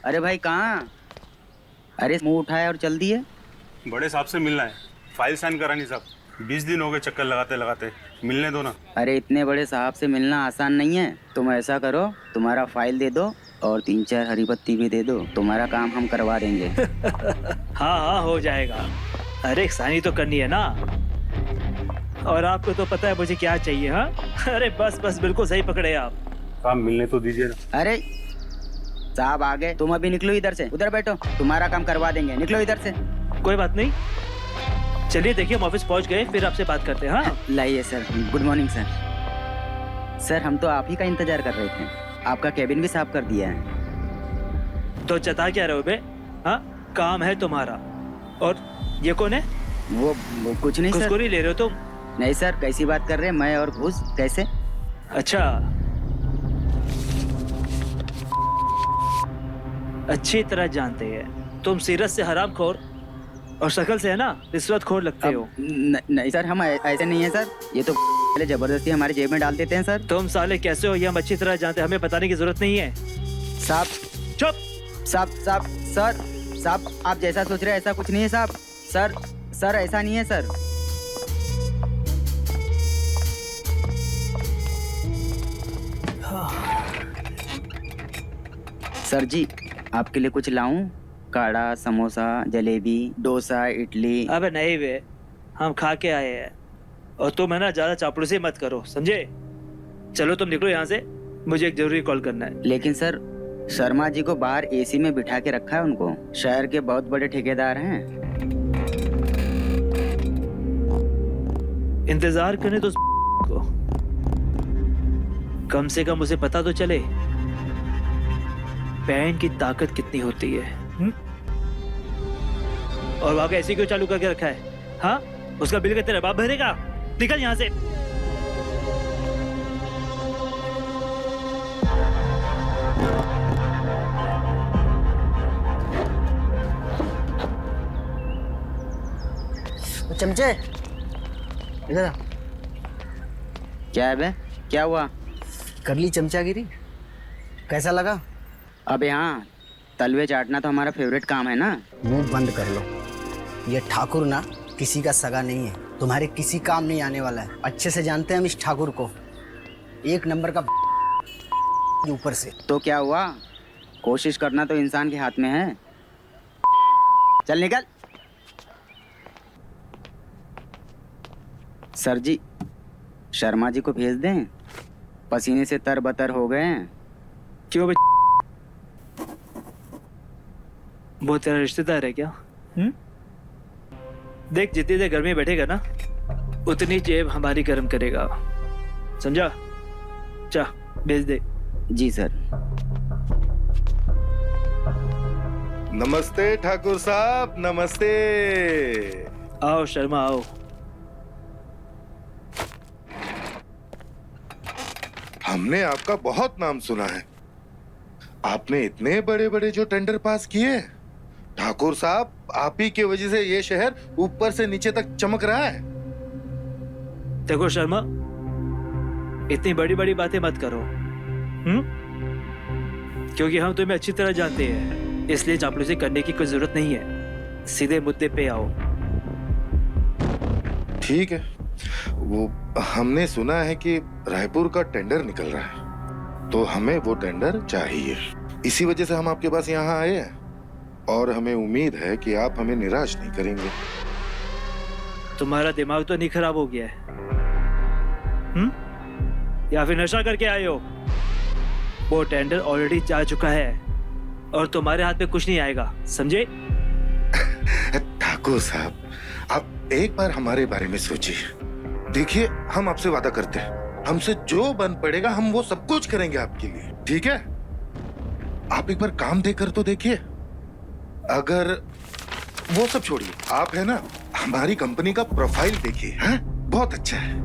अरे भाई कहाँ? अरे मुंह उठाया और चल दिए। बड़े साहब से मिलना है, फाइल साइन करानी साहब। 20 दिन हो गए चक्कर लगाते लगाते, मिलने दो ना। अरे इतने बड़े साहब से मिलना आसान नहीं है। तुम ऐसा करो, तुम्हारा फाइल दे दो और 3-4 हरी पत्ती भी दे दो, तुम्हारा काम हम करवा देंगे। हाँ हाँ हो जाएगा। अरे साइन तो करनी है ना। और आपको तो पता है मुझे क्या चाहिए। हाँ अरे बस बस बिल्कुल सही पकड़े आप। साहब मिलने तो दीजिए ना। अरे साहब आ गए, तुम अभी निकलो इधर से, उधर बैठो, तुम्हारा काम करवा देंगे, निकलो इधर से। कोई बात नहीं, चलिए देखिए हम ऑफिस पहुंच गए, फिर आपसे बात करते हैं। हाँ लाइए sir. Good morning sir. Sir हम तो आप ही का इंतजार कर रहे थे, आपका केबिन भी साफ कर दिया है। तो जता क्या रहे हो बे? हाँ काम है तुम्हारा। और ये कौन है? वो कुछ नहीं सर। घूसखोरी ले रहे हो तुम? नहीं सर, कैसी बात कर रहे हैं, मैं और घूस कैसे? अच्छा अच्छी तरह जानते हैं तुम सीरत से हरामखोर और शक्ल से है ना रिश्वतखोर लगते हो। नहीं सर, हम ऐसे नहीं है सर, ये तो पहले जबरदस्ती हमारे जेब में डाल देते हैं सर। तुम साले कैसे हो ये हम अच्छी तरह जानते हैं, हमें बताने की जरूरत नहीं है। साहब चुप। साहब सर, साहब आप जैसा सोच रहे हैं ऐसा कुछ नहीं है साहब। सर ऐसा नहीं है सर। सर जी आपके लिए कुछ लाऊं? काढ़ा, समोसा, जलेबी, डोसा, इडली। अबे नहीं बे, हम खा के आए हैं। और तुम है ना ज्यादा चापलूसी मत करो, समझे? चलो तुम निकलो यहाँ से, मुझे एक जरूरी कॉल करना है। लेकिन सर शर्मा जी को बाहर एसी में बिठा के रखा है उनको, शहर के बहुत बड़े ठेकेदार हैं। इंतजार करने तो को कम से कम उसे पता तो चले पैन की ताकत कितनी होती है। और वहां ऐसी क्यों चालू करके रखा है? हाँ उसका बिल का तेरा बाप भरेगा। निकल यहाँ से। चमचे इधर आ। क्या है बे, क्या हुआ? कर ली चमचागिरी, कैसा लगा? अब यहाँ तलवे चाटना तो हमारा फेवरेट काम है ना। मुंह बंद कर लो। ये ठाकुर ना किसी का सगा नहीं है, तुम्हारे किसी काम नहीं आने वाला है। अच्छे से जानते हैं हम इस ठाकुर को, एक नंबर का ऊपर से। तो क्या हुआ, कोशिश करना तो इंसान के हाथ में है। चल निकल। सर जी शर्मा जी को भेज दें, पसीने से तरबतर हो गए हैं। क्यों बे? वो तेरा रिश्तेदार है क्या? देख जितनी देर घर में बैठेगा ना उतनी जेब हमारी गर्म करेगा, समझा? जा भेज दे। जी सर। नमस्ते ठाकुर साहब, नमस्ते। आओ शर्मा आओ। हमने आपका बहुत नाम सुना है। आपने इतने बड़े बड़े जो टेंडर पास किए। ठाकुर साहब आप ही की वजह से ये शहर ऊपर से नीचे तक चमक रहा है। देखो शर्मा, इतनी बड़ी बड़ी बातें मत करो, क्योंकि हम तुम्हें अच्छी तरह जानते हैं, इसलिए चापलूसी करने की कोई जरूरत नहीं है। सीधे मुद्दे पे आओ। ठीक है, वो हमने सुना है कि रायपुर का टेंडर निकल रहा है, तो हमें वो टेंडर चाहिए। इसी वजह से हम आपके पास यहाँ आए हैं और हमें उम्मीद है कि आप हमें निराश नहीं करेंगे। तुम्हारा दिमाग तो नहीं खराब हो गया है? या फिर नशा करके आए हो? वो टेंडर ऑलरेडी जा चुका है और तुम्हारे हाथ में कुछ नहीं आएगा, समझे? ठाकुर साहब आप एक बार हमारे बारे में सोचिए। देखिए हम आपसे वादा करते हैं, हमसे जो बन पड़ेगा हम वो सब कुछ करेंगे आपके लिए, ठीक है? आप एक बार काम देकर तो देखिए। अगर वो सब छोड़िए, आप है ना हमारी कंपनी का प्रोफाइल देखिए, हैं? बहुत अच्छा है।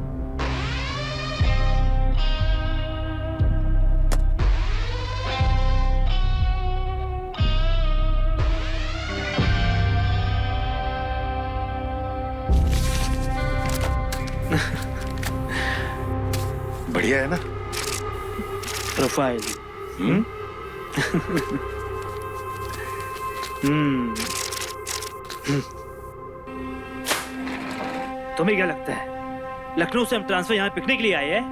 बढ़िया है ना प्रोफाइल? तुम्हें क्या लगता है लखनऊ से हम ट्रांसफर यहाँ पिकनिक के लिए आए हैं?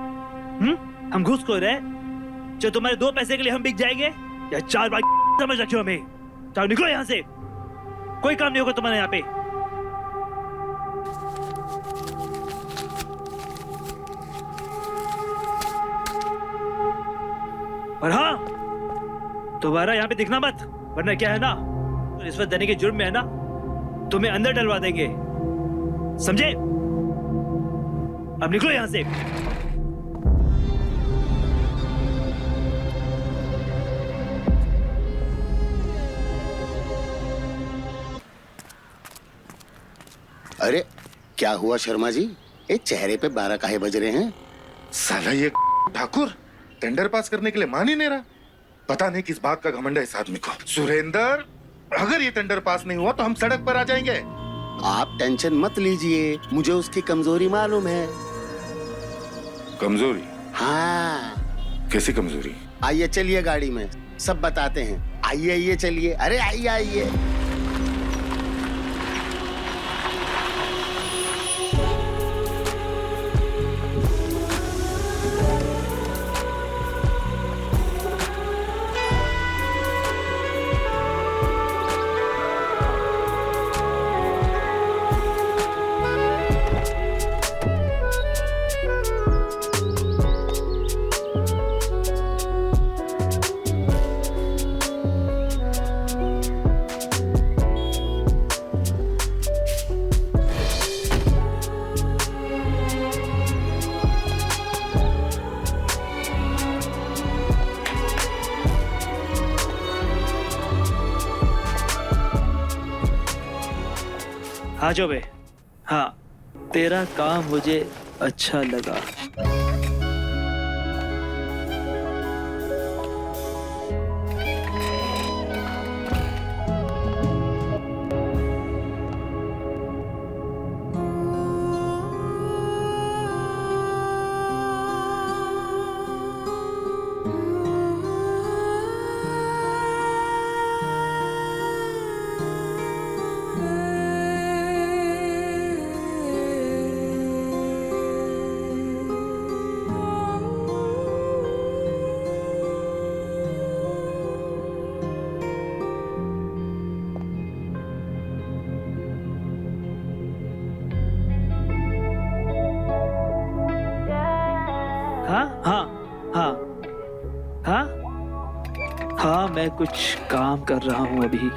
हम घूसखोर हैं जो तुम्हारे 2 पैसे के लिए हम बिक जाएंगे? या 4 बार समझ रखियो हमें। चलो निकलो यहाँ से, कोई काम नहीं होगा तुम्हारे यहाँ पे। और हाँ, दोबारा यहाँ पे दिखना मत, वरना क्या है ना, रिश्वत देने के जुर्म में है ना, तुम्हें अंदर डलवा देंगे, समझे? अब निकलो यहाँ से। अरे क्या हुआ शर्मा जी, ये चेहरे पे 12 काहे बज रहे हैं? साला ये ठाकुर टेंडर पास करने के लिए मान ही नहीं रहा। पता नहीं किस बात का घमंड है इस आदमी को। सुरेंद्र, अगर ये टेंडर पास नहीं हुआ तो हम सड़क पर आ जाएंगे। आप टेंशन मत लीजिए, मुझे उसकी कमजोरी मालूम है। कमजोरी? हाँ। कैसी कमजोरी? आइए चलिए गाड़ी में, सब बताते हैं। आइए आइए चलिए, अरे आइए आइए। हाँ जो बे, हाँ तेरा काम मुझे अच्छा लगा। हाँ हाँ हाँ हाँ हाँ, मैं कुछ काम कर रहा हूँ अभी।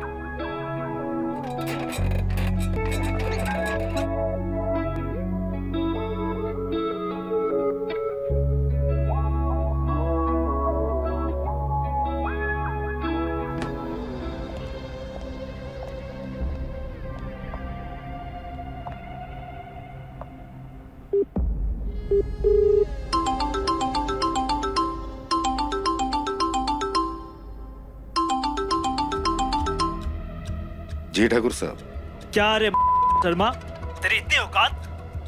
जी ठाकुर साहब। क्या रे शर्मा, तेरी इतनी औकात?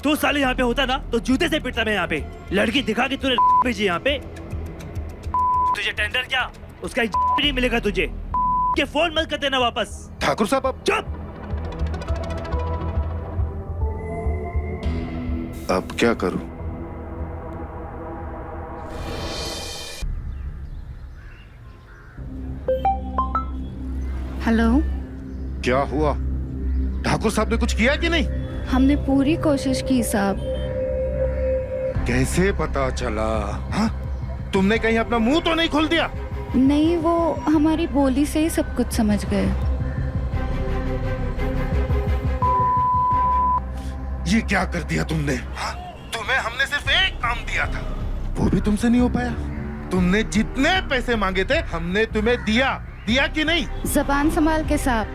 तू साले यहाँ पे होता ना तो जूते से पिटता मैं यहाँ पे। लड़की दिखा के तूने भेजी यहाँ पे। तुझे टेंडर क्या, उसका एक भी नहीं मिलेगा तुझे। के फोन मत कर देना वापस। ठाकुर साहब अब चुप। अब क्या करूं? हेलो, क्या हुआ? ठाकुर साहब ने कुछ किया कि नहीं? हमने पूरी कोशिश की साहब। कैसे पता चला? हाँ? तुमने कहीं अपना मुंह तो नहीं खोल दिया? नहीं, वो हमारी बोली से ही सब कुछ समझ गए। ये क्या कर दिया तुमने? हाँ? तुम्हें हमने सिर्फ एक काम दिया था, वो भी तुमसे नहीं हो पाया। तुमने जितने पैसे मांगे थे हमने तुम्हें दिया कि नहीं? जबान संभाल के साहब,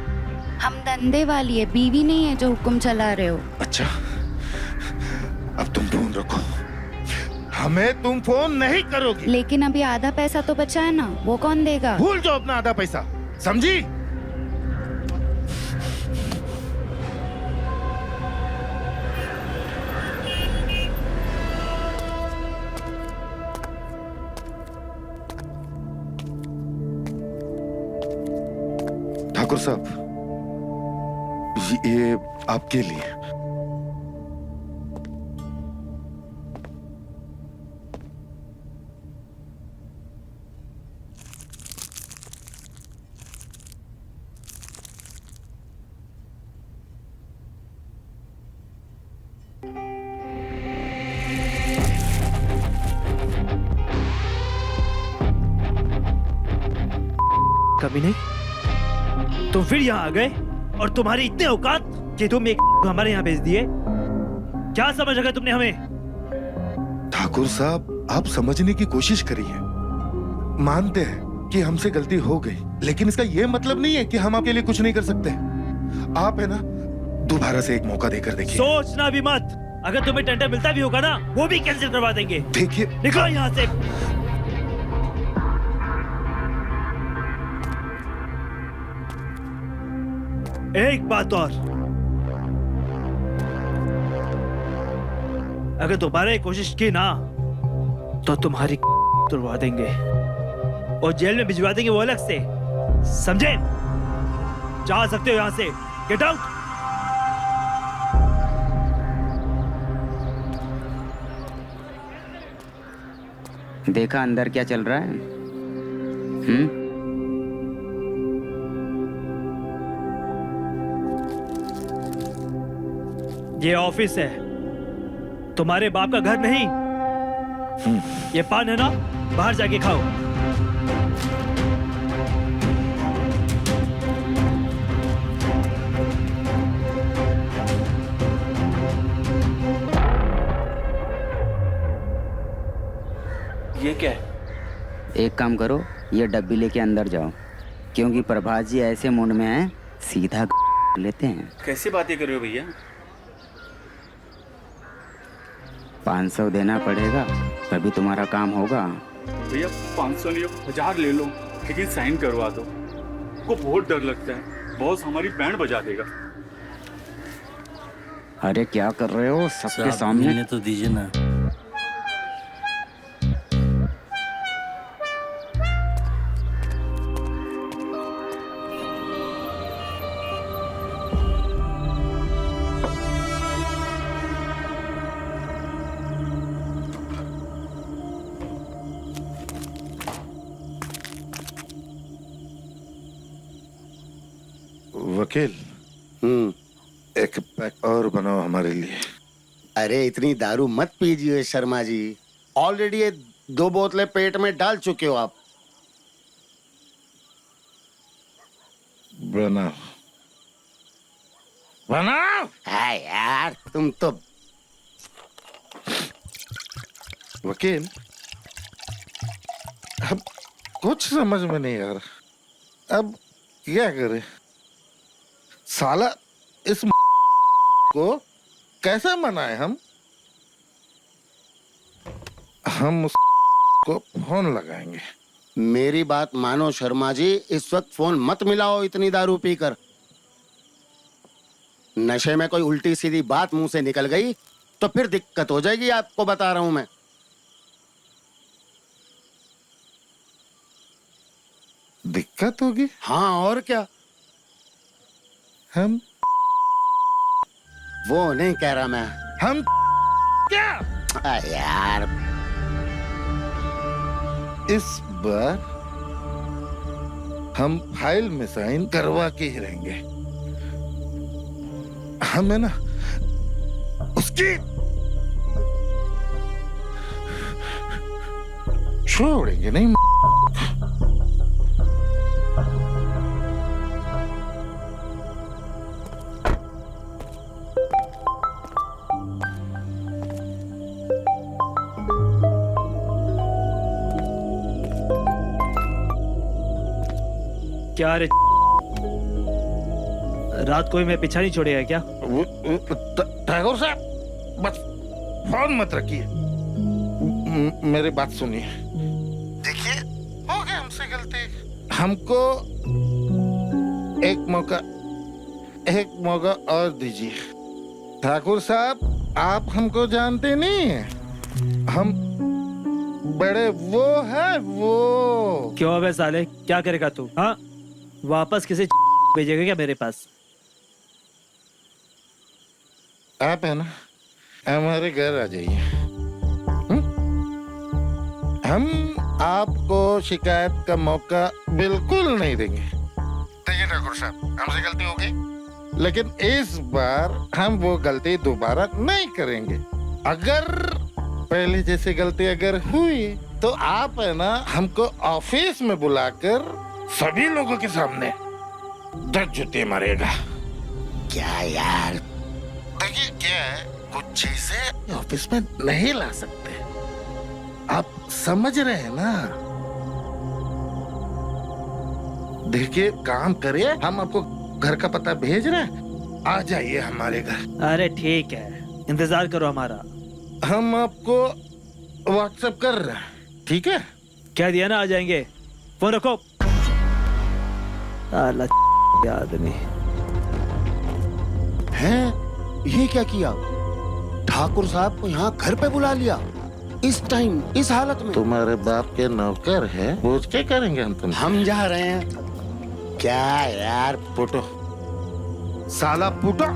हम धंधे वाली है, बीवी नहीं है जो हुक्म चला रहे हो। अच्छा, अब तुम फोन रखो, हमें तुम फोन नहीं करोगी। लेकिन अभी आधा पैसा तो बचा है ना, वो कौन देगा? भूल जाओ अपना आधा पैसा, समझी? ठाकुर साहब, ये आपके लिए। कभी नहीं, तुम फिर यहाँ आ गए और तुम्हारी इतने औकात कि तुम एक हमारे यहाँ भेज दिए। क्या समझ रखा तुमने हमें? ठाकुर साहब, आप समझने की कोशिश करिए। मानते हैं कि हमसे गलती हो गई, लेकिन इसका यह मतलब नहीं है कि हम आपके लिए कुछ नहीं कर सकते। आप है ना, दोबारा से एक मौका देकर देखिए। सोचना भी मत, अगर तुम्हें टेंडर मिलता भी होगा ना, वो भी कैंसिल करवा देंगे। देखिए, निकलो यहाँ से। एक बात और, अगर दोबारा ये कोशिश की ना तो तुम्हारी तुड़वा देंगे और जेल में भिजवा देंगे, वो अलग से, समझे? जा सकते हो यहाँ से, गेट आउट। देखा अंदर क्या चल रहा है? ये ऑफिस है, तुम्हारे बाप का घर नहीं। ये पान है ना, बाहर जाके खाओ। ये क्या है? एक काम करो, ये डब्बी लेके अंदर जाओ, क्योंकि प्रभात जी ऐसे मूड में हैं, सीधा लेते हैं। कैसी बातें कर रहे हो भैया? 500 देना पड़ेगा, तभी तुम्हारा काम होगा। भैया 500 नहीं, 1000 ले लो, लेकिन साइन करवा दो। को बहुत डर लगता है, बॉस हमारी बैंड बजा देगा। अरे क्या कर रहे हो सबके सामने? तो दीजिए ना। वकील, एक पैक और बनाओ हमारे लिए। अरे इतनी दारू मत पीजिए शर्मा जी, ऑलरेडी ये 2 बोतलें पेट में डाल चुके हो आप। बनाओ बनाओ। है यार, तुम तो। वकील, अब कुछ समझ में नहीं आ रहा, अब क्या करें? साला इस को कैसे मनाए हम उस को फोन लगाएंगे। मेरी बात मानो शर्मा जी, इस वक्त फोन मत मिलाओ इतनी दारू पीकर। नशे में कोई उल्टी सीधी बात मुंह से निकल गई तो फिर दिक्कत हो जाएगी, आपको बता रहा हूं मैं। दिक्कत होगी? हाँ और क्या। हम वो नहीं कह रहा मैं। हम क्या? यार, इस बार हम फाइल में साइन करवा के ही रहेंगे। हम है ना उसकी छोड़ेंगे नहीं। क्या रे, रात को ही मैं पीछा नहीं छोड़ेगा क्या? ठाकुर साहब, बस फोन मत रखिए, मेरी बात सुनिए। देखिए, हो गया हमसे गलती, हमको एक मौका और दीजिए। ठाकुर साहब, आप हमको जानते नहीं हैं, हम बड़े वो है वो। क्यों अबे साले, क्या करेगा तू? हाँ, वापस किसी भेजेगा क्या मेरे पास? आप है ना हमारे घर आ जाइए। हम्म? हम आपको शिकायत का मौका बिल्कुल नहीं देंगे। देखिए ठाकुर साहब, हमसे गलती हो गई, लेकिन इस बार हम वो गलती दोबारा नहीं करेंगे। अगर पहले जैसी गलती अगर हुई तो आप है ना हमको ऑफिस में बुलाकर सभी लोगों के सामने 10 जूते मारेगा। क्या यार, देखिए क्या है, कुछ चीजें ऑफिस में नहीं ला सकते, आप समझ रहे हैं ना। देखिए काम करिए, हम आपको घर का पता भेज रहे हैं, आ जाइए हमारे घर। अरे ठीक है, इंतजार करो हमारा। हम आपको व्हाट्सएप कर रहे हैं, ठीक है? कह दिया ना आ जाएंगे। फोन रखो। साला आदमी। हैं? ये क्या किया? ठाकुर साहब को यहाँ घर पे बुला लिया इस टाइम, इस हालत में। तुम्हारे बाप के नौकर है, पूछ के करेंगे हम जा रहे हैं। क्या यार, पुटो, साला पुटो।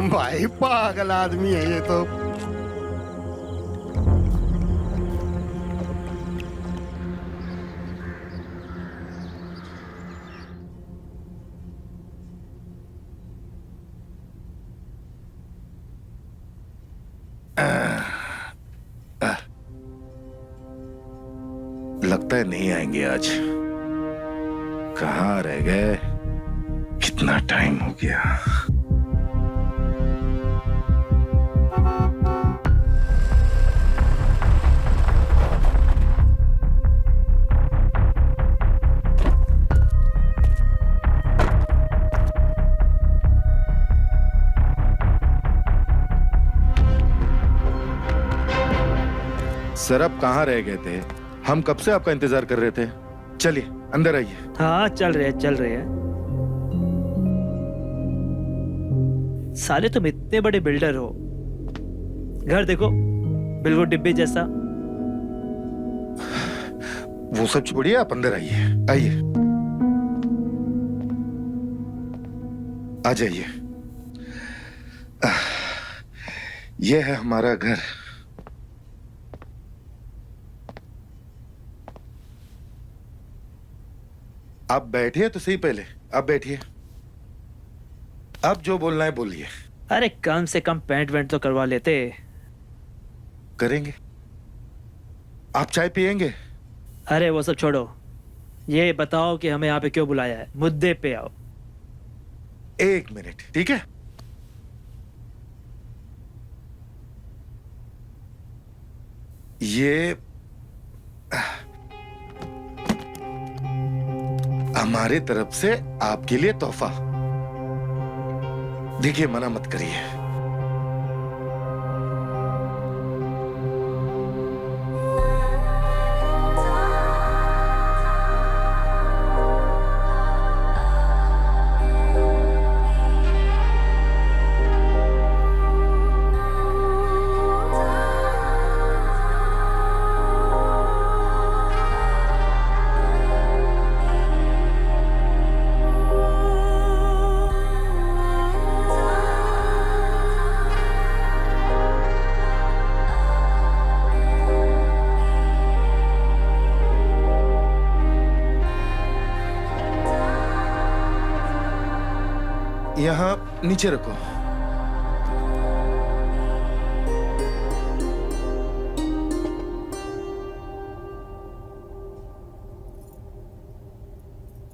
भाई पागल आदमी है ये तो। लगता है नहीं आएंगे आज। कहाँ रह गए? कितना टाइम हो गया। सर आप कहाँ रह गए थे? हम कब से आपका इंतजार कर रहे थे। चलिए अंदर आइए। हाँ चल रहे हैं, चल रहे हैं। साले तुम इतने बड़े बिल्डर हो, घर देखो बिल्कुल डिब्बे जैसा। वो सब छोड़िए, आप अंदर आइए, आइए, आ जाइए। यह है हमारा घर। आप बैठिए तो सही, पहले आप बैठिए। अब जो बोलना है बोलिए। अरे कम से कम पेंट वेंट तो करवा लेते। करेंगे। आप चाय पियेंगे? अरे वो सब छोड़ो, ये बताओ कि हमें यहाँ पे क्यों बुलाया है, मुद्दे पे आओ। 1 मिनट, ठीक है? ये हमारे तरफ से आपके लिए तोहफा। देखिए मना मत करिए। यहाँ नीचे रखो।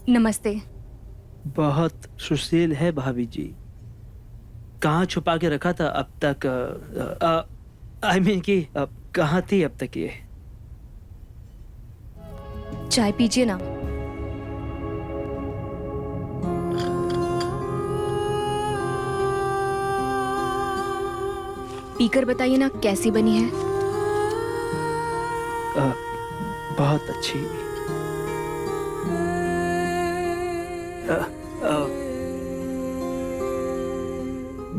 नमस्ते। बहुत सुशील है भाभी जी। कहाँ छुपा के रखा था अब तक? आई मीन कि कहाँ थी अब तक ये? चाय पीजिए ना। पीकर बताइए ना कैसी बनी है। बहुत अच्छी।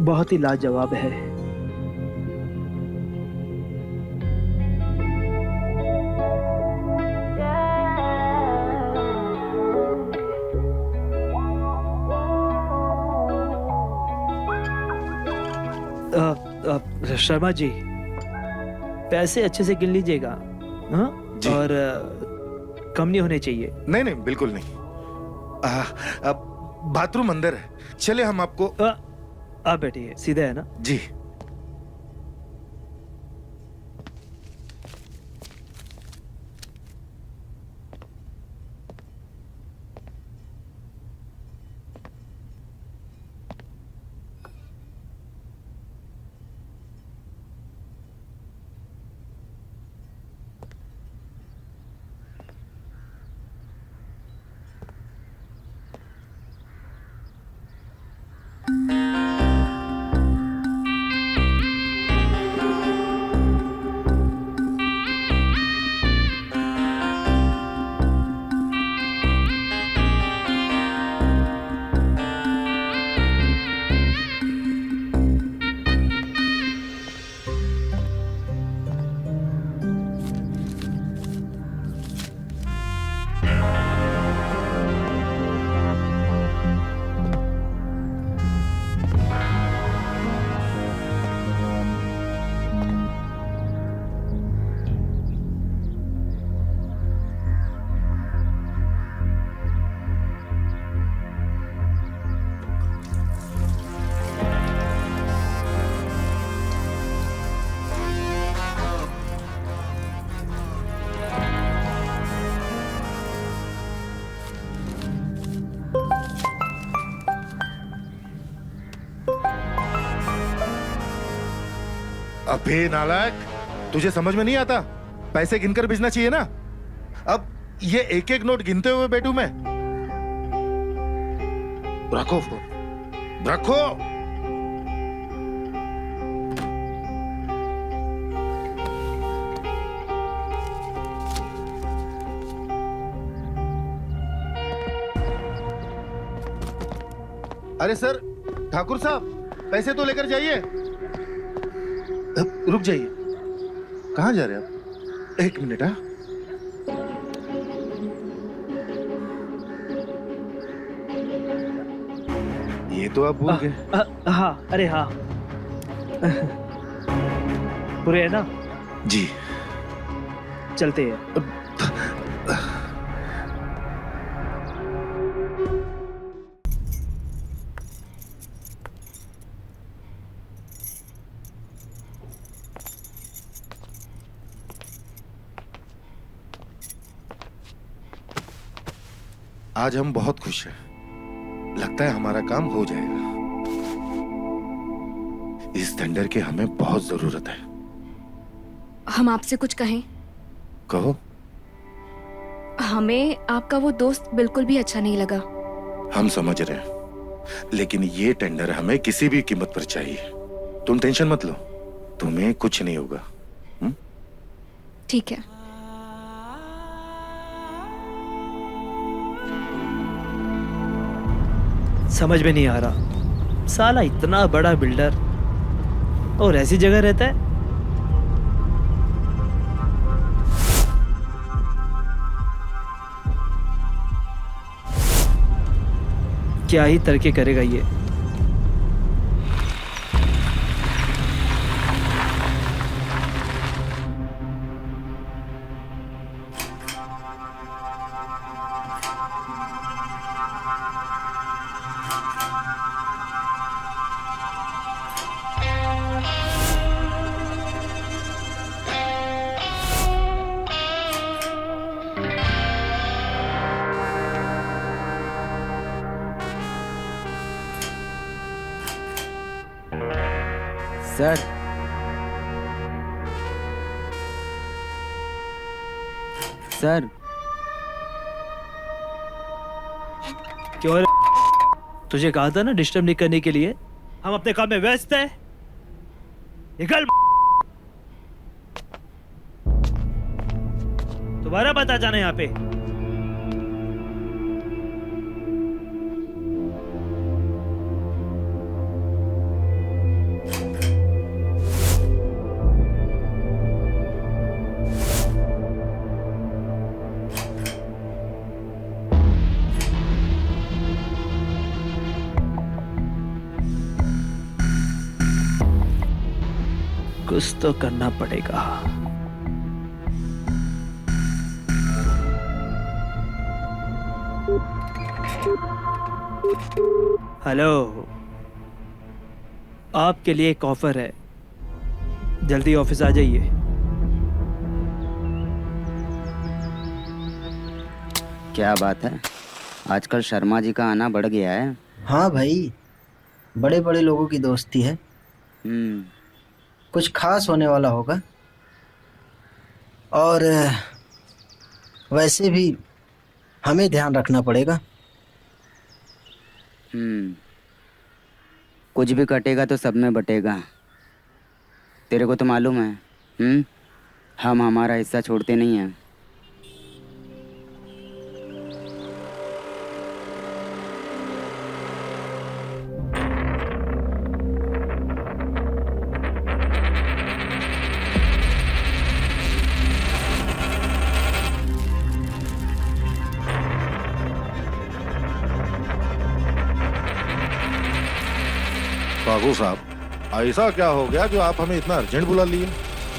बहुत ही लाजवाब है। शर्मा जी, पैसे अच्छे से गिन लीजिएगा, हाँ? जी। और कम नहीं होने चाहिए। नहीं नहीं बिल्कुल नहीं। अब बाथरूम अंदर है, चले हम आपको। आप बैठिए, सीधा है ना? जी। अबे नालायक, तुझे समझ में नहीं आता? पैसे गिनकर भेजना चाहिए ना। अब ये एक एक नोट गिनते हुए बैठूं मैं? रखो फोन, रखो। अरे सर, ठाकुर साहब पैसे तो लेकर जाइए। रुक जाइए, कहाँ जा रहे हैं आप? एक मिनट। हाँ, ये तो आप भूल गए। हाँ, अरे हाँ। पूरे है ना? जी। चलते हैं। आज हम बहुत खुश हैं। लगता है हमारा काम हो जाएगा। इस टेंडर की हमें बहुत जरूरत है। हम आपसे कुछ कहें? कहो। हमें आपका वो दोस्त बिल्कुल भी अच्छा नहीं लगा। हम समझ रहे हैं, लेकिन ये टेंडर हमें किसी भी कीमत पर चाहिए। तुम टेंशन मत लो, तुम्हें कुछ नहीं होगा। ठीक है। समझ में नहीं आ रहा, साला इतना बड़ा बिल्डर और ऐसी जगह रहता है। क्या ही तरक्की करेगा ये। सर, सर क्यों रे? तुझे कहा था ना डिस्टर्ब नहीं करने के लिए। हम अपने काम में व्यस्त हैं। निकल। दोबारा बता जाना यहाँ पे। कुछ तो करना पड़ेगा। हेलो, आपके लिए एक ऑफर है, जल्दी ऑफिस आ जाइए। क्या बात है, आजकल शर्मा जी का आना बढ़ गया है। हाँ भाई, बड़े बड़े लोगों की दोस्ती है, कुछ खास होने वाला होगा। और वैसे भी हमें ध्यान रखना पड़ेगा। कुछ भी कटेगा तो सब में बटेगा। तेरे को तो मालूम है, हम हमारा हिस्सा छोड़ते नहीं हैं। ठाकुर साहब, ऐसा क्या हो गया जो आप हमें इतना अर्जेंट बुला लिए?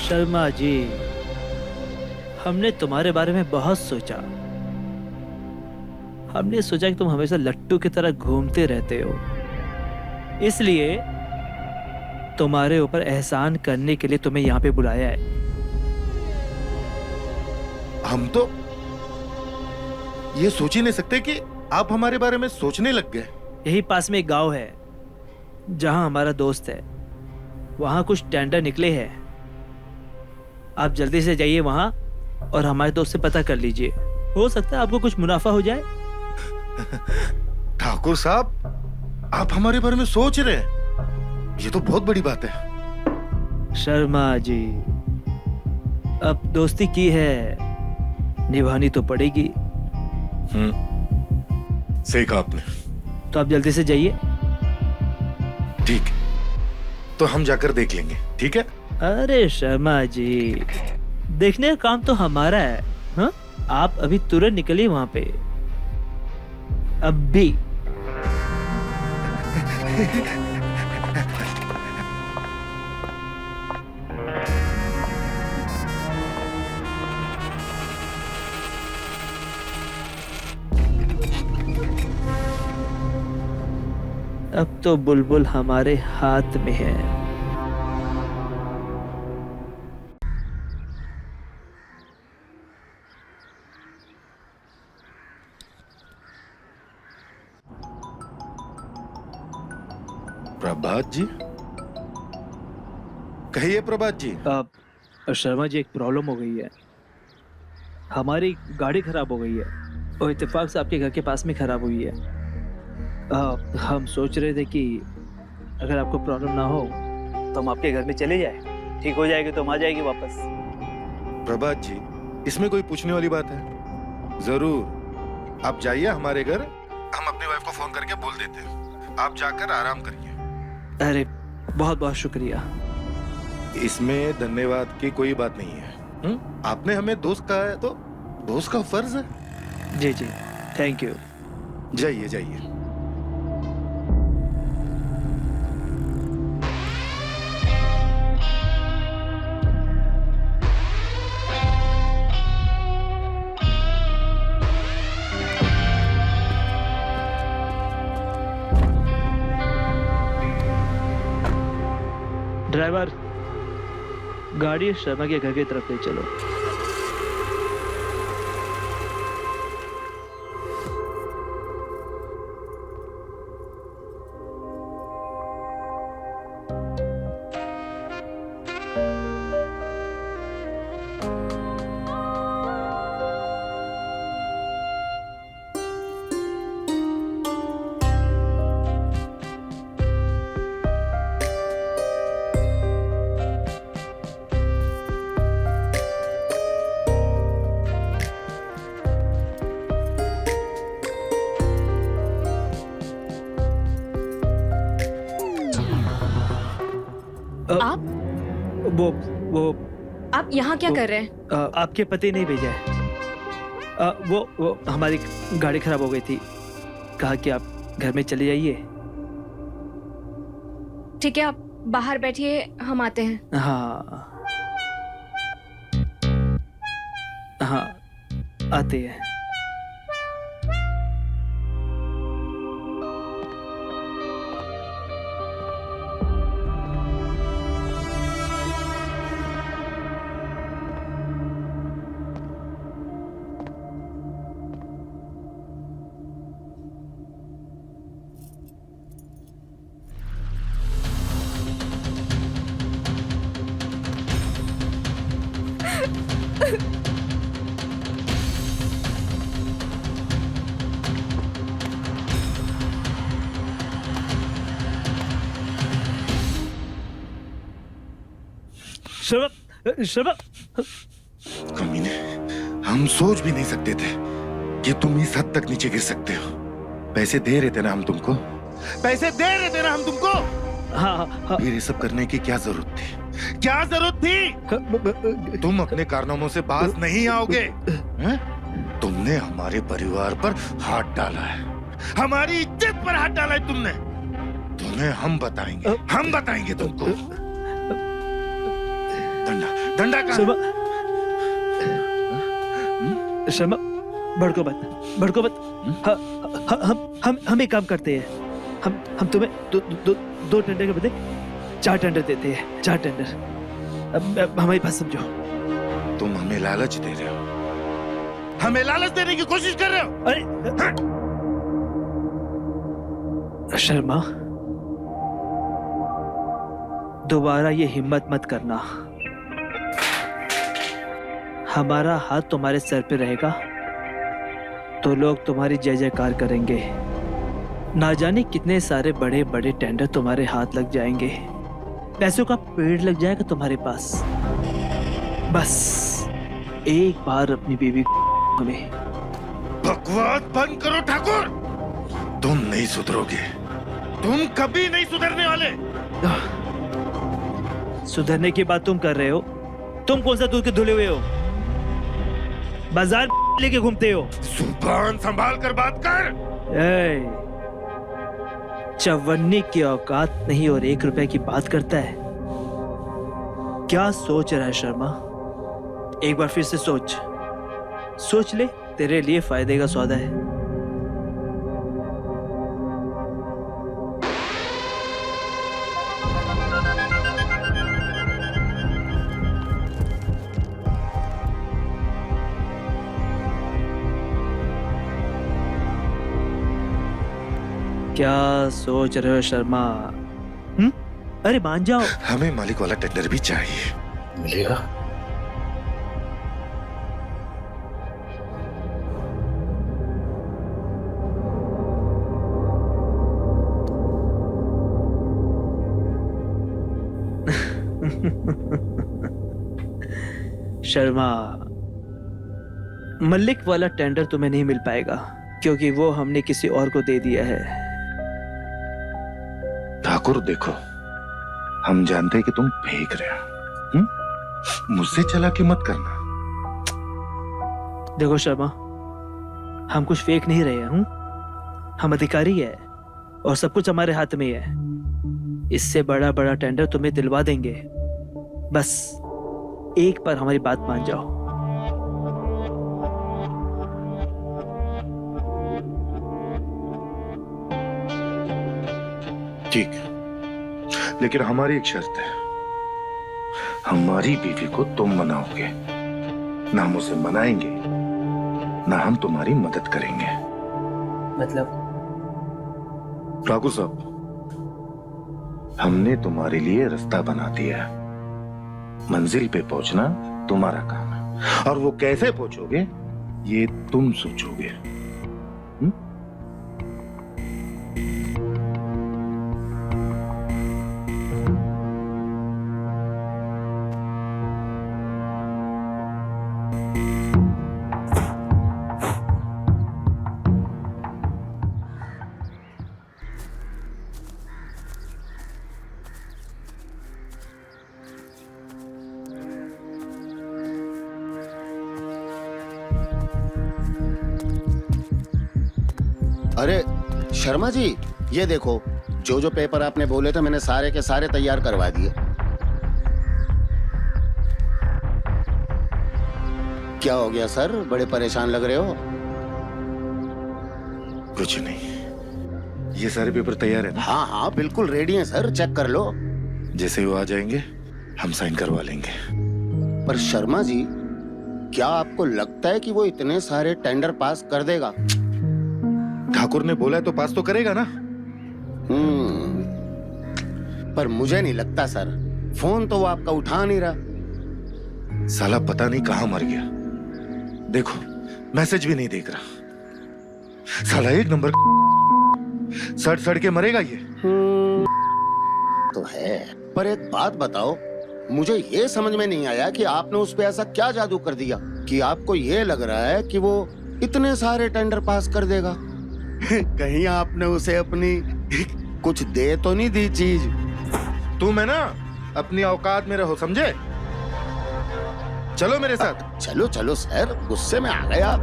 शर्मा जी, हमने तुम्हारे बारे में बहुत सोचा। हमने सोचा कि तुम हमेशा लट्टू की तरह घूमते रहते हो, इसलिए तुम्हारे ऊपर एहसान करने के लिए तुम्हें यहाँ पे बुलाया है। हम तो ये सोच ही नहीं सकते कि आप हमारे बारे में सोचने लग गए। यही पास में एक गांव है जहां हमारा दोस्त है, वहां कुछ टेंडर निकले हैं। आप जल्दी से जाइए वहां और हमारे दोस्त से पता कर लीजिए, हो सकता है आपको कुछ मुनाफा हो जाए। ठाकुर साहब, आप हमारे बारे में सोच रहे हैं, ये तो बहुत बड़ी बात है। शर्मा जी, अब दोस्ती की है, निभानी तो पड़ेगी। सही कहा आपने। तो आप जल्दी से जाइए। ठीक है, तो हम जाकर देख लेंगे, ठीक है? अरे शर्मा जी, देखने का काम तो हमारा है। हाँ, आप अभी तुरंत निकलिए वहां पे, अब भी। अब तो बुलबुल हमारे हाथ में है। प्रभात जी, कहिए प्रभात जी। अब शर्मा जी, एक प्रॉब्लम हो गई है। हमारी गाड़ी खराब हो गई है और इत्तेफाक से आपके घर के पास में खराब हुई है। हम सोच रहे थे कि अगर आपको प्रॉब्लम ना हो तो हम आपके घर में चले जाए, ठीक हो जाएगी तो हम आ जाएगी वापस। प्रभात जी, इसमें कोई पूछने वाली बात है? जरूर, आप जाइए हमारे घर, हम अपनी वाइफ को फोन करके बोल देते हैं। आप जाकर आराम करिए। अरे बहुत बहुत शुक्रिया। इसमें धन्यवाद की कोई बात नहीं है। आपने हमें दोस्त कहा है तो दोस्त का फर्ज है। जी जी, थैंक यू। जाइए जाइए। ड्राइवर, गाड़ी शर्मा के घर की तरफ ले चलो। आप वो आप यहाँ क्या कर रहे हैं? आपके पति ने भेजा है। वो हमारी गाड़ी खराब हो गई थी, कहा कि आप घर में चले जाइए। ठीक है, आप बाहर बैठिए, हम आते हैं। हाँ हाँ, आते हैं। शर्मा, शर्मा, कमीने, हम सोच भी नहीं सकते थे कि तुम इस हद तक नीचे गिर सकते हो। पैसे दे रहे थे ना हम तुमको, पैसे दे रहे थे ना हम तुमको। हाँ हाँ, फिर ये सब करने की क्या जरूरत थी? क्या जरूरत थी? तुम अपने कारनामों से बाज नहीं आओगे। हैं? तुमने हमारे परिवार पर हाथ डाला है, हमारी इज्जत पर हाथ डाला है तुमने। तुम्हें हम बताएंगे तुमको। डंडा, डंडा कहाँ? शर्मा, शर्मा, भड़को मत। हम एक काम करते हैं। हम तुम्हें दो टेंडर के बदले 4 टेंडर देते हैं। 4 टेंडर। अब हमारी बात समझो। तुम हमें लालच दे रहे हो, हमें लालच देने की कोशिश कर रहे हो। अरे शर्मा, दोबारा ये हिम्मत मत करना। हमारा हाथ तुम्हारे सर पे रहेगा तो लोग तुम्हारी जय जयकार करेंगे। ना जाने कितने सारे बड़े बड़े टेंडर तुम्हारे हाथ लग जाएंगे, पैसों का पेड़ लग जाएगा तुम्हारे पास। बस एक बार अपनी बीवी हमें। बकवास बंद करो ठाकुर, तुम नहीं सुधरोगे, तुम कभी नहीं सुधरने वाले। सुधरने की बात तुम कर रहे हो? तुम कौन सा दूध के धुले हुए हो? बाजार लेके घूमते हो। जुबान संभाल कर बात कर। चवन्नी की औकात नहीं और 1 रुपए की बात करता है। क्या सोच रहा है शर्मा? एक बार फिर से सोच ले, तेरे लिए फायदे का सौदा है। क्या सोच रहे हो शर्मा? अरे मान जाओ। हमें मालिक वाला टेंडर भी चाहिए। मिलेगा? शर्मा, मलिक वाला टेंडर तुम्हें नहीं मिल पाएगा क्योंकि वो हमने किसी और को दे दिया है। ठाकुर देखो, हम जानते हैं कि तुम फेंक रहे हो, मुझसे चालाकी मत करना। देखो शर्मा, हम कुछ फेंक नहीं रहे हैं। हम अधिकारी है और सब कुछ हमारे हाथ में है। इससे बड़ा बड़ा टेंडर तुम्हें दिलवा देंगे। बस एक बार हमारी बात मान जाओ। ठीक है, लेकिन हमारी एक शर्त है। हमारी बीवी को तुम मनाओगे, ना हम उसे मनाएंगे, ना हम तुम्हारी मदद करेंगे। मतलब? ठाकुर साहब, हमने तुम्हारे लिए रास्ता बना दिया है। मंजिल पे पहुंचना तुम्हारा काम है, और वो कैसे पहुंचोगे ये तुम सोचोगे। अरे शर्मा जी, ये देखो, जो जो पेपर आपने बोले थे मैंने सारे के सारे तैयार करवा दिए। क्या हो गया सर, बड़े परेशान लग रहे हो? कुछ नहीं, ये सारे पेपर तैयार है ना? हाँ हाँ बिल्कुल रेडी हैं सर, चेक कर लो। जैसे वो आ जाएंगे हम साइन करवा लेंगे। पर शर्मा जी, क्या आपको लगता है कि वो इतने सारे टेंडर पास कर देगा? ठाकुर ने बोला है तो पास तो करेगा ना। पर मुझे नहीं लगता सर, फोन तो वो आपका उठा नहीं रहा। साला पता नहीं कहां मर गया, देखो मैसेज भी नहीं देख रहा। साला एक नंबर सड़ सड़ के मरेगा ये। तो है, पर एक बात बताओ, मुझे ये समझ में नहीं आया कि आपने उस पे ऐसा क्या जादू कर दिया कि आपको ये लग रहा है कि वो इतने सारे टेंडर पास कर देगा। कहीं आपने उसे अपनी कुछ दे तो नहीं दी चीज? तुम है ना अपनी औकात में रहो, समझे? चलो मेरे साथ। चलो चलो सर, गुस्से में आ गया आप।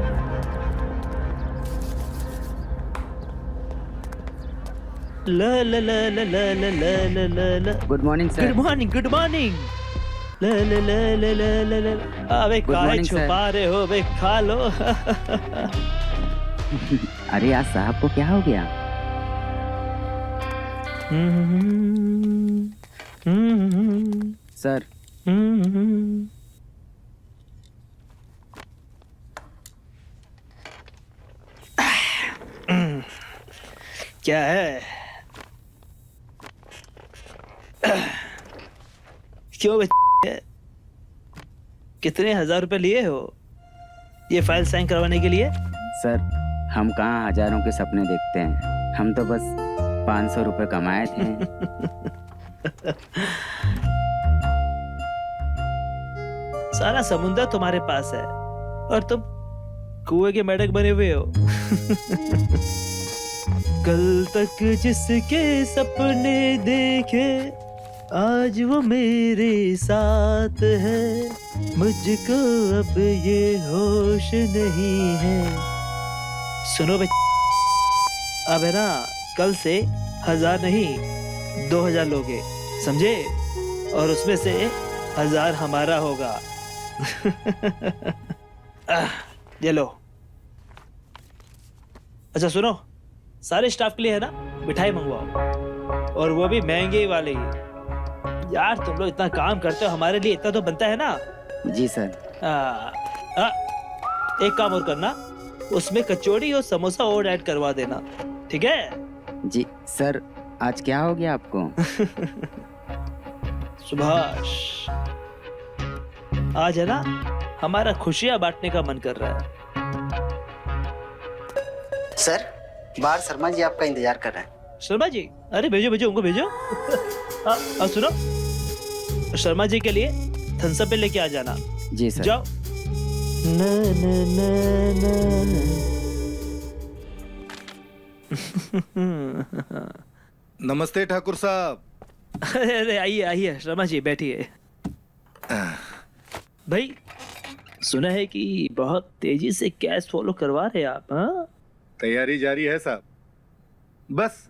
ला ला ला ला ला ला ला ला ला। Good morning sir. Good morning, good morning. ला ला ला ला ला ला ला। अबे Good काहे morning, sir. छुपा रहे हो बे, खा लो। अरे आज साहब को क्या हो गया? सर क्या है? क्यों बे? कितने 1000 रुपए लिए हो ये फाइल साइन करवाने के लिए? सर, हम कहाँ हजारों के सपने देखते हैं, हम तो बस 500 रुपए कमाए थे। सारा समुंदर तुम्हारे पास है और तुम कुएं के मेढक बने हुए हो। कल तक जिसके सपने देखे आज वो मेरे साथ है, मुझको अब ये होश नहीं है। सुनो बच्चे, अब है ना, कल से 1000 नहीं 2000 लोगे, समझे? और उसमें से 1000 हमारा होगा। ये लो। अच्छा सुनो, सारे स्टाफ के लिए है ना मिठाई मंगवाओ, और वो भी महंगे वाले ही। यार तुम लोग इतना काम करते हो, हमारे लिए इतना तो बनता है ना। जी सर। एक काम और करना, उसमें कचौड़ी और समोसा और ऐड करवा देना, ठीक है? जी सर, आज क्या हो गया आपको? सुभाष, आज है ना हमारा खुशियां बांटने का मन कर रहा है। सर, बाहर शर्मा जी आपका इंतजार कर रहे हैं। शर्मा जी? अरे भेजो भेजो, उनको भेजो। सुनो, शर्मा जी के लिए थम्स अप लेके आ जाना। जी सर। जाओ। न, न, न, न। नमस्ते ठाकुर साहब। अरे आइए आइए शर्मा जी, बैठिए। भाई सुना है कि बहुत तेजी से कैश फॉलो करवा रहे आप, हाँ? तैयारी जारी है साहब, बस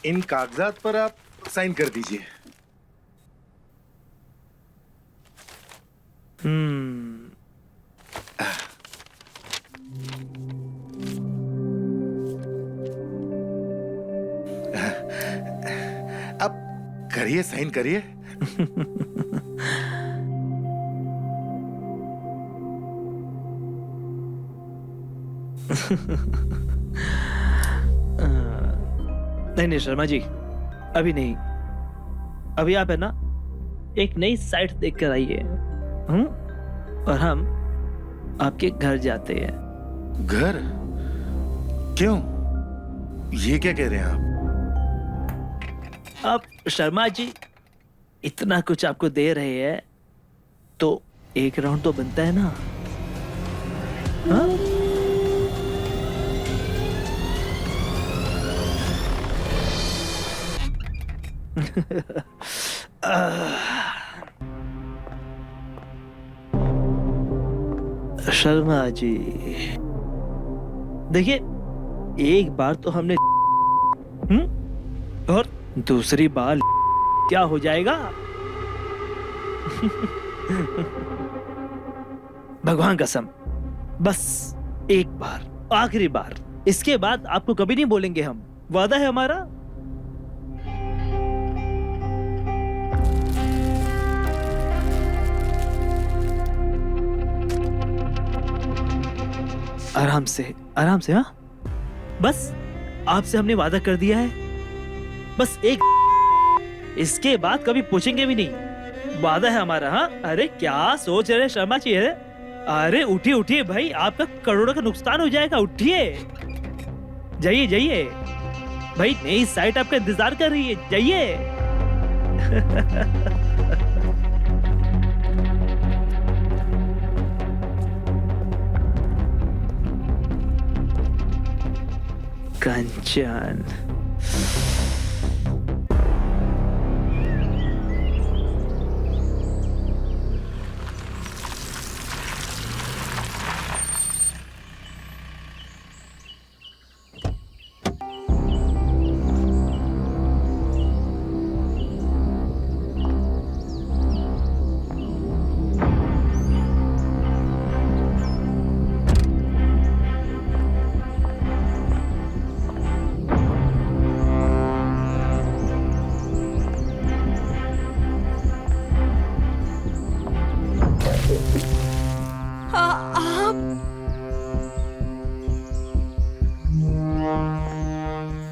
इन कागजात पर आप साइन कर दीजिए। अब करिए, साइन करिए। नहीं नहीं शर्मा जी, अभी नहीं। अभी आप है ना एक नई साइट देख कर आइए, और हम आपके घर जाते हैं। घर? क्यों? ये क्या कह रहे हैं आप? अब शर्मा जी इतना कुछ आपको दे रहे हैं तो एक राउंड तो बनता है ना, हाँ? शर्मा जी देखिए, एक बार तो हमने और दूसरी बार क्या हो जाएगा? भगवान कसम, बस एक बार, आखिरी बार, इसके बाद आपको कभी नहीं बोलेंगे हम, वादा है हमारा। आराम से, आराम से। हाँ, बस आपसे हमने वादा कर दिया है, बस एक, इसके बाद कभी पूछेंगे भी नहीं, वादा है हमारा। हाँ, अरे क्या सोच रहे शर्मा जी है? अरे उठिए उठिए भाई, आपका करोड़ों का नुकसान हो जाएगा, उठिए, जाइए जाइए भाई, नई साइट आपका इंतजार कर रही है, जाइए। कंचन,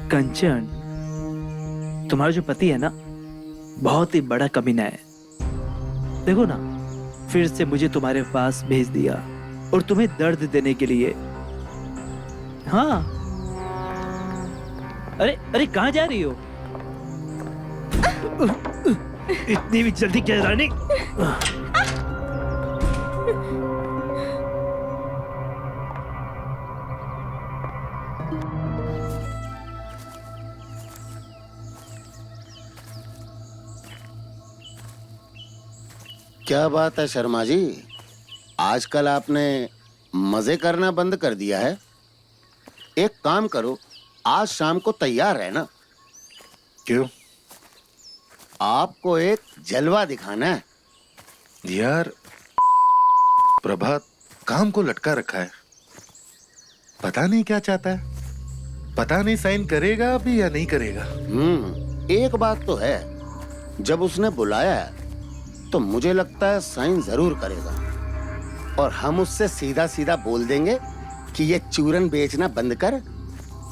कंचन, तुम्हारा जो पति है ना, बहुत ही बड़ा कमीना है। देखो ना, फिर से मुझे तुम्हारे पास भेज दिया, और तुम्हें दर्द देने के लिए। हाँ, अरे अरे कहाँ जा रही हो? इतनी भी जल्दी क्या रानी? क्या बात है शर्मा जी, आजकल आपने मजे करना बंद कर दिया है। एक काम करो, आज शाम को तैयार रहना। क्यों आपको एक जलवा दिखाना है। यार? प्रभात काम को लटका रखा है, पता नहीं क्या चाहता है, पता नहीं साइन करेगा अभी या नहीं करेगा। एक बात तो है, जब उसने बुलाया है तो मुझे लगता है साइन जरूर करेगा, और हम उससे सीधा सीधा बोल देंगे कि ये चूरन बेचना बंद कर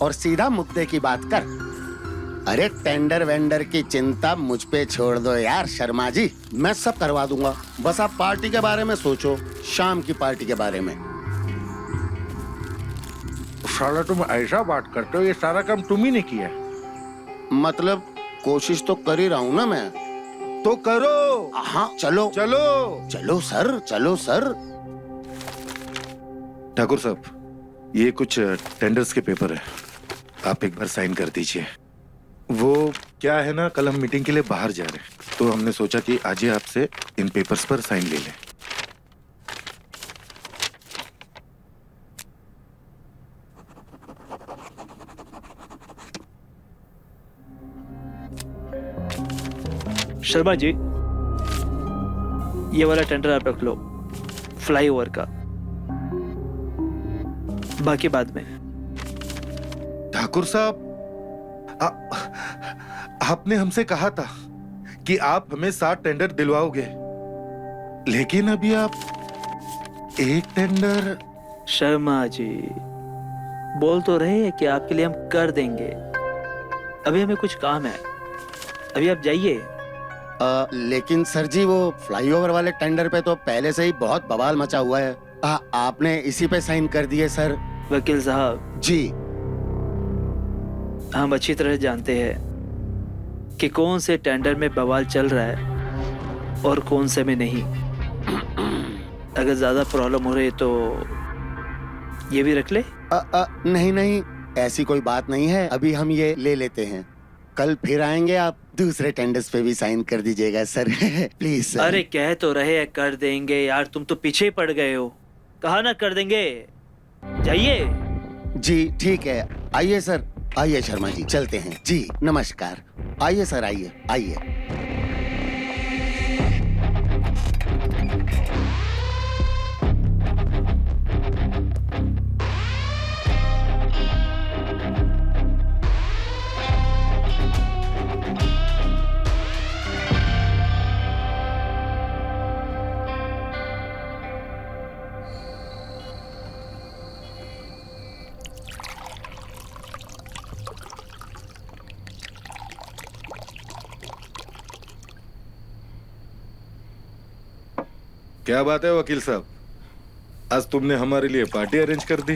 और सीधा मुद्दे की बात कर। अरे टेंडर वेंडर की चिंता मुझ पे छोड़ दो यार शर्मा जी, मैं सब करवा दूंगा। बस आप पार्टी के बारे में सोचो, शाम की पार्टी के बारे में। साला तुम ऐसा बात करते हो, ये सारा काम तुम ही ने किया। मतलब कोशिश तो कर ही रहा हूँ ना मैं। तो करो। हाँ चलो चलो चलो सर, चलो सर। ठाकुर साहब, ये कुछ टेंडर्स के पेपर है, आप एक बार साइन कर दीजिए। वो क्या है ना, कल हम मीटिंग के लिए बाहर जा रहे हैं, तो हमने सोचा कि आज ही आपसे इन पेपर्स पर साइन ले लें। शर्मा जी, ये वाला टेंडर आप रख लो, फ्लाईओवर का, बाकी बाद में। ठाकुर साहब, आपने हमसे कहा था कि आप हमें 7 टेंडर दिलवाओगे, लेकिन अभी आप एक टेंडर। शर्मा जी, बोल तो रहे हैं कि आपके लिए हम कर देंगे, अभी हमें कुछ काम है, अभी आप जाइए। लेकिन सर जी, वो फ्लाईओवर वाले टेंडर पे तो पहले से ही बहुत बवाल मचा हुआ है। आपने इसी पे साइन कर दिए सर। वकील साहब जी, हम अच्छी तरह जानते हैं कि कौन से टेंडर में बवाल चल रहा है और कौन से में नहीं। अगर ज्यादा प्रॉब्लम हो रही है तो ये भी रख ले। नहीं नहीं, ऐसी कोई बात नहीं है, अभी हम ये ले लेते हैं, कल फिर आएंगे, आप दूसरे टेंडर्स पे भी साइन कर दीजिएगा सर। Please sir. अरे कह तो रहे हैं कर देंगे यार, तुम तो पीछे पड़ गए हो, कहा ना कर देंगे, जाइए। जी ठीक है, आइए सर, आइए शर्मा जी, चलते हैं जी। नमस्कार। आइए सर, आइए आइए। क्या बात है वकील साहब, आज तुमने हमारे लिए पार्टी अरेंज कर दी।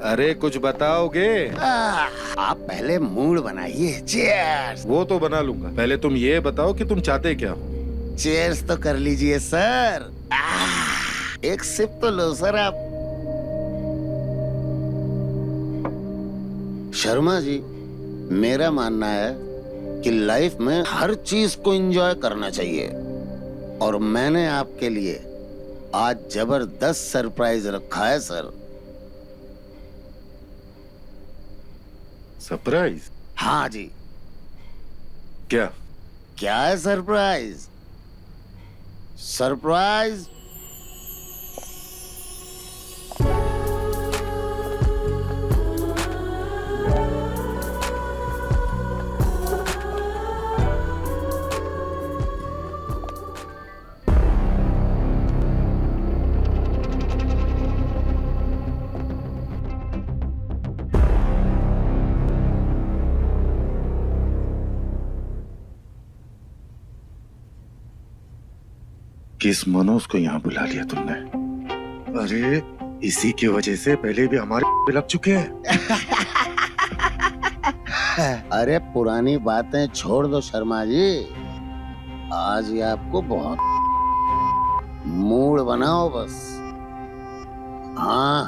अरे कुछ बताओगे? आप पहले मूड बनाइए। चीयर्स। वो तो बना लूंगा, पहले तुम ये बताओ कि तुम चाहते क्या हो। चीयर्स तो कर लीजिए सर। एक सिप तो लो सर आप। शर्मा जी, मेरा मानना है कि लाइफ में हर चीज को एंजॉय करना चाहिए, और मैंने आपके लिए आज जबरदस्त सरप्राइज रखा है सर। सरप्राइज? हाँ जी। क्या? क्या है सरप्राइज? सरप्राइज किस मनोज को यहाँ बुला लिया तुमने? अरे इसी की वजह से पहले भी हमारे लग चुके हैं। अरे पुरानी बातें छोड़ दो शर्मा जी, आज ये आपको बहुत मूड बनाओ बस। हाँ।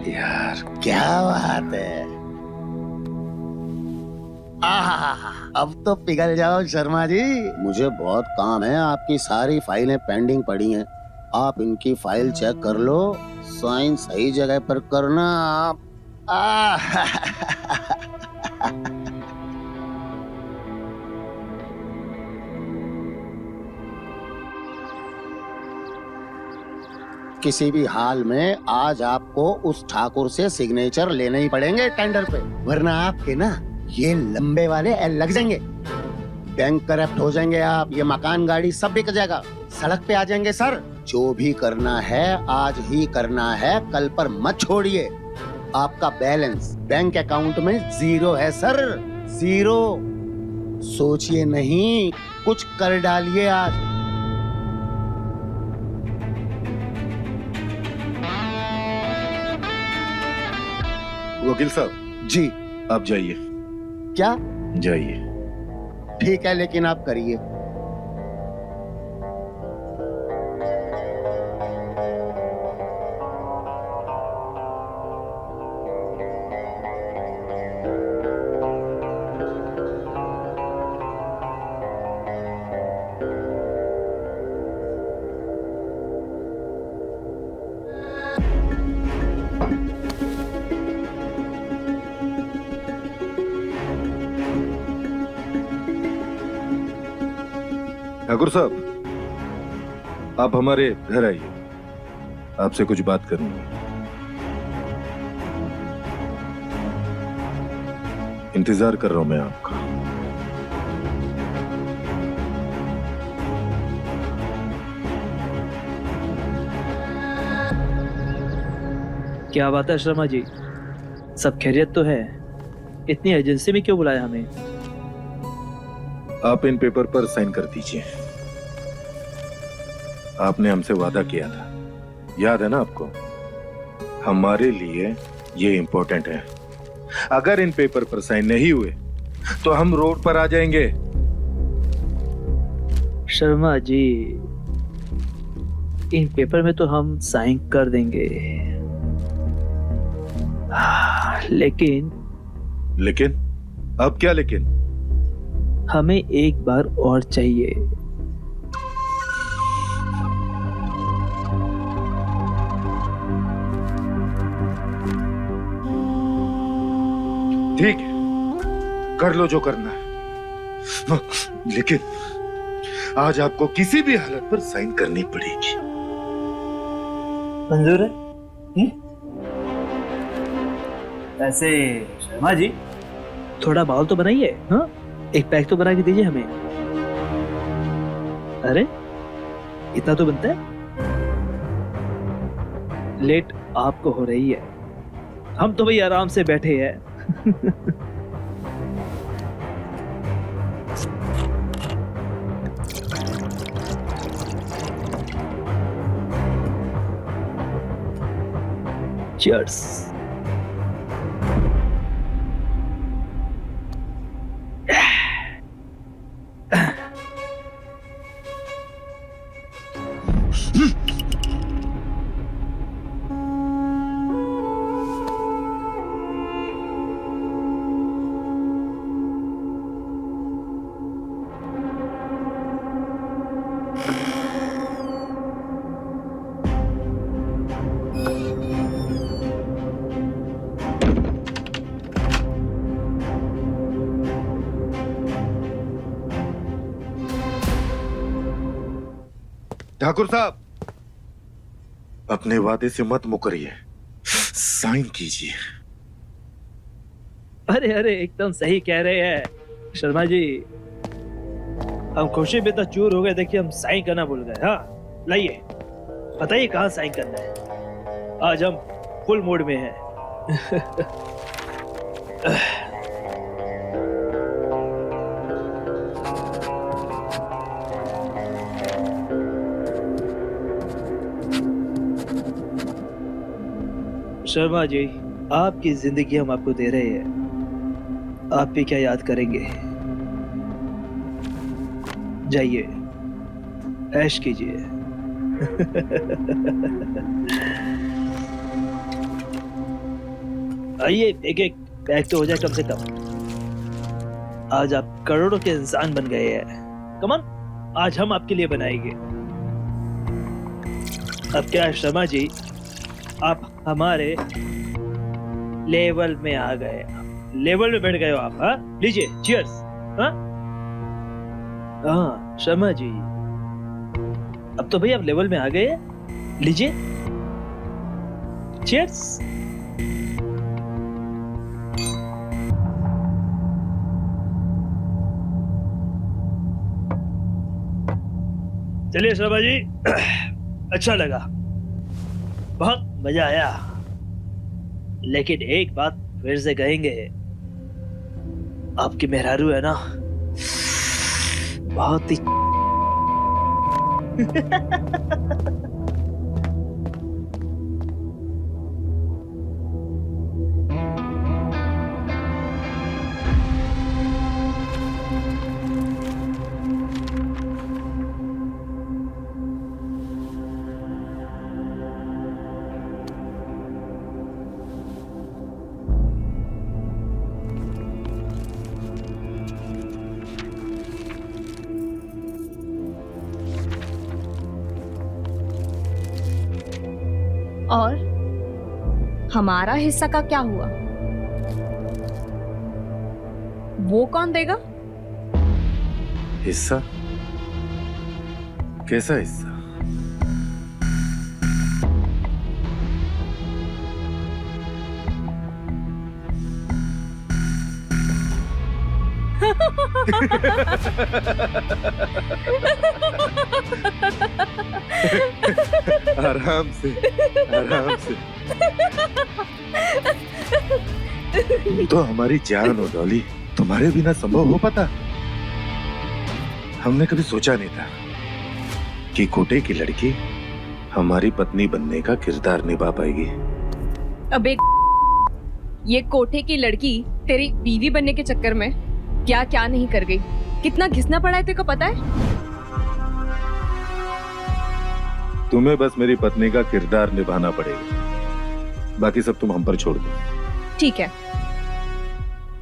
यार क्या बात है। अब तो पिघल जाओ शर्मा जी। मुझे बहुत काम है, आपकी सारी फाइलें पेंडिंग पड़ी हैं। आप इनकी फाइल चेक कर लो, साइन सही जगह पर करना आप। किसी भी हाल में आज आपको उस ठाकुर से सिग्नेचर लेने ही पड़ेंगे टेंडर पे, वरना आपके ना ये लंबे वाले एल लग जाएंगे। बैंक करप्ट हो जाएंगे आप, ये मकान गाड़ी सब बिक जाएगा, सड़क पे आ जाएंगे सर। जो भी करना है आज ही करना है, कल पर मत छोड़िए। आपका बैलेंस बैंक अकाउंट में 0 है सर, 0। सोचिए नहीं, कुछ कर डालिए आज। वकील साहब जी। आप जाइए। क्या? जाइए। ठीक है, लेकिन आप करिए। ठाकुर साहब, आप हमारे घर आइए, आपसे कुछ बात करनी है। इंतजार कर रहा हूं मैं आपका। क्या बात है शर्मा जी, सब खैरियत तो है? इतनी एजेंसी में क्यों बुलाया हमें? आप इन पेपर पर साइन कर दीजिए। आपने हमसे वादा किया था, याद है ना आपको? हमारे लिए ये इंपॉर्टेंट है। अगर इन पेपर पर साइन नहीं हुए तो हम रोड पर आ जाएंगे। शर्मा जी, इन पेपर में तो हम साइन कर देंगे, लेकिन लेकिन अब क्या लेकिन? हमें एक बार और चाहिए। ठीक है, कर लो जो करना है, लेकिन आज आपको किसी भी हालत पर साइन करनी पड़ेगी। मंजूर है? ऐसे शर्मा जी, थोड़ा माहौल तो बनाइए। हाँ, एक पैक तो बना के दीजिए हमें। अरे इतना तो बनता है। लेट आपको हो रही है, हम तो भाई आराम से बैठे हैं। Cheers. ठाकुर साहब, अपने वादे से मत मुकरिए, साइन कीजिए। अरे अरे, एकदम सही कह रहे हैं शर्मा जी। हम खुशी में तो चूर हो गए, देखिए हम साइन करना भूल गए। हाँ लाइए, बताइए कहाँ साइन करना है। आज हम फुल मूड में हैं। शर्मा जी, आपकी जिंदगी हम आपको दे रहे हैं, आप भी क्या याद करेंगे। जाइए, ऐश कीजिए। आइए, एक एक पैक तो हो जाए कम से कम। आज आप करोड़ों के इंसान बन गए हैं। कम ऑन, आज हम आपके लिए बनाएंगे। अब क्या है शर्मा जी, आप हमारे लेवल में आ गए, लेवल में बैठ गए हो आप। हाँ लीजिए, चीयर्स। हाँ हाँ शर्मा जी, अब तो भाई आप लेवल में आ गए, लीजिए चीयर्स। चलिए शर्मा जी, अच्छा लगा, बहुत मजा आया। लेकिन एक बात फिर से कहेंगे, आपकी मेहरारू है ना, बहुत ही और हमारा हिस्सा का क्या हुआ? वो कौन देगा? हिस्सा? कैसा हिस्सा? आराम से, आराम से। तुम तो हमारी जान हो डॉली, तुम्हारे बिना संभव हो पाता? हमने कभी सोचा नहीं था कि कोटे की लड़की हमारी पत्नी बनने का किरदार निभा पाएगी। अबे ये कोठे की लड़की तेरी बीवी बनने के चक्कर में क्या क्या नहीं कर गई, कितना घिसना पड़ा है तेरे को पता है? तुम्हें बस मेरी पत्नी का किरदार निभाना पड़ेगा, बाकी सब तुम हम पर छोड़ दो। ठीक है,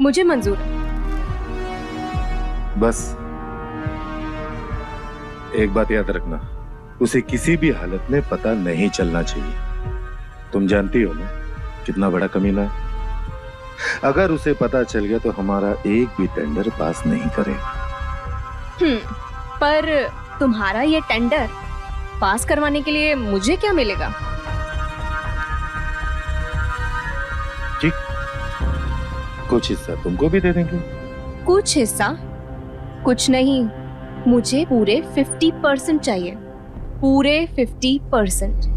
मुझे मंजूर है। बस एक बात याद रखना, उसे किसी भी हालत में पता नहीं चलना चाहिए। तुम जानती हो ना कितना बड़ा कमीना है। अगर उसे पता चल गया तो हमारा एक भी टेंडर पास नहीं करेगा। पर तुम्हारा ये टेंडर पास करवाने के लिए मुझे क्या मिलेगा? ठीक, कुछ हिस्सा तुमको भी दे देंगे। कुछ हिस्सा? कुछ नहीं, मुझे पूरे 50% चाहिए, पूरे 50%।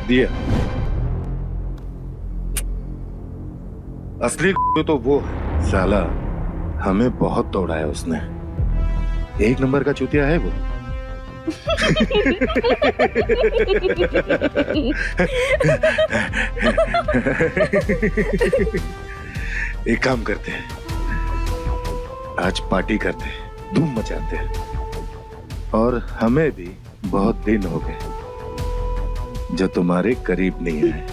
दिया। असली तो वो है साला, हमें बहुत दौड़ाया उसने। एक नंबर का चूतिया है वो। एक काम करते हैं, आज पार्टी करते हैं, धूम मचाते हैं। और हमें भी बहुत दिन हो गए जो तुम्हारे करीब नहीं आए।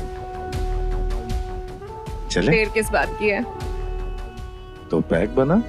चले? देर किस बात की है? तो पैक बना।